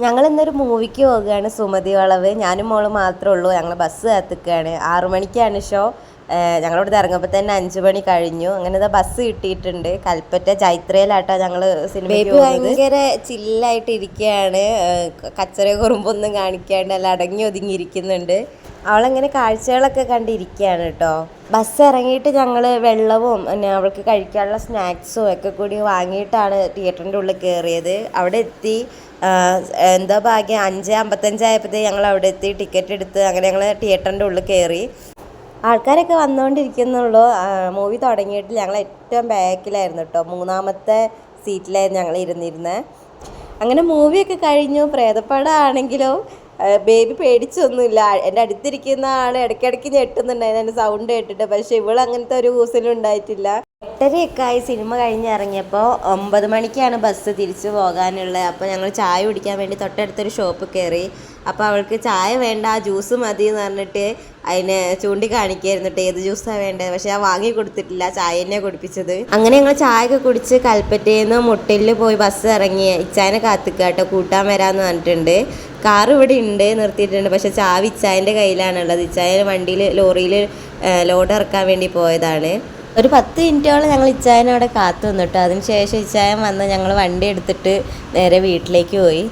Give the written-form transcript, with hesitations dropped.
ഞങ്ങൾ ഇന്നൊരു മൂവിക്ക് പോവുകയാണ്, സുമതി വളവ്. ഞാനും മോളും മാത്രമേ ഉള്ളൂ. ഞങ്ങൾ ബസ് കാത്തുക്കുകയാണ്. 6 മണിക്കാണ് ഷോ. ഞങ്ങളിവിടെ ഇറങ്ങുമ്പോൾ തന്നെ 5 മണി കഴിഞ്ഞു. അങ്ങനെ ബസ് കിട്ടിയിട്ടുണ്ട്. കൽപ്പറ്റ ചൈത്രയിലാട്ടോ ഞങ്ങൾ സിനിമയ്ക്ക് പോകുന്നത്. ഭയങ്കര ചില്ലായിട്ട് ഇരിക്കുകയാണ്. കച്ചറ കുറുമ്പൊന്നും കാണിക്കാണ്ട് നല്ല അടങ്ങി ഒതുങ്ങിയിരിക്കുന്നുണ്ട്. അവളങ്ങനെ കാഴ്ചകളൊക്കെ കണ്ടിരിക്കുകയാണ് കേട്ടോ. ബസ് ഇറങ്ങിയിട്ട് ഞങ്ങൾ വെള്ളവും പിന്നെ അവൾക്ക് കഴിക്കാനുള്ള സ്നാക്സും ഒക്കെ കൂടി വാങ്ങിയിട്ടാണ് തിയേറ്ററിൻ്റെ ഉള്ളിൽ കയറിയത്. അവിടെ എത്തി. എന്താ ഭാഗ്യം, 5:55 ആയപ്പോഴത്തേക്ക് ഞങ്ങൾ അവിടെ എത്തി. ടിക്കറ്റ് എടുത്ത് അങ്ങനെ ഞങ്ങൾ തിയേറ്ററിൻ്റെ ഉള്ളിൽ കയറി. ആൾക്കാരൊക്കെ വന്നുകൊണ്ടിരിക്കുന്നുള്ളൂ. മൂവി തുടങ്ങിയിട്ട് ഞങ്ങൾ ഏറ്റവും ബാക്കിലായിരുന്നു കേട്ടോ. 3ാമത്തെ സീറ്റിലായിരുന്നു ഞങ്ങൾ ഇരുന്നിരുന്നത്. അങ്ങനെ മൂവിയൊക്കെ കഴിഞ്ഞു. പ്രേതപ്പടമാണെങ്കിലും ബേബി പേടിച്ചൊന്നുമില്ല. എൻ്റെ അടുത്തിരിക്കുന്ന ആൾ ഇടയ്ക്കിടയ്ക്ക് ഞെട്ടുന്നുണ്ടായിരുന്നു എൻ്റെ സൗണ്ട് കേട്ടിട്ട്. പക്ഷേ ഇവളങ്ങനത്തെ ഒരു കൂസലും ഉണ്ടായിട്ടില്ല. 8:30 ആയി സിനിമ കഴിഞ്ഞ് ഇറങ്ങിയപ്പോൾ. 9 മണിക്കാണ് ബസ് തിരിച്ചു പോകാനുള്ളത്. അപ്പോൾ ഞങ്ങൾ ചായ കുടിക്കാൻ വേണ്ടി തൊട്ടടുത്തൊരു ഷോപ്പ് കയറി. അപ്പോൾ അവൾക്ക് ചായ വേണ്ട, ജ്യൂസ് മതി എന്ന് പറഞ്ഞിട്ട് അതിനെ ചൂണ്ടിക്കാണിക്കായിരുന്നു ഏത് ജ്യൂസാണ് വേണ്ടത്. പക്ഷെ ഞാൻ വാങ്ങി കൊടുത്തിട്ടില്ല, ചായ തന്നെയാണ് കുടിപ്പിച്ചത്. അങ്ങനെ ഞങ്ങൾ ചായ ഒക്കെ കുടിച്ച് കൽപ്പറ്റയിൽ നിന്ന് മുട്ടിൽ പോയി ബസ് ഇറങ്ങി. ഇച്ചായനെ കാത്തിക്കുക കേട്ടോ, കൂട്ടാൻ വരാമെന്ന് പറഞ്ഞിട്ടുണ്ട്. കാർ ഇവിടെ ഉണ്ട്, നിർത്തിയിട്ടുണ്ട്. പക്ഷെ ചാവി ഇച്ചായൻ്റെ കയ്യിലാണുള്ളത്. ഇച്ചായൻ വണ്ടിയിൽ ലോറിയിൽ ലോഡ് ഇറക്കാൻ വേണ്ടി പോയതാണ്. ഒരു 10 മിനിറ്റോളം ഞങ്ങൾ ഇച്ചായനെ അവിടെ കാത്തു നിന്നിട്ടോ. അതിന് ശേഷം ഇച്ചായൻ വന്ന് ഞങ്ങൾ വണ്ടി എടുത്തിട്ട് നേരെ വീട്ടിലേക്ക് പോയി.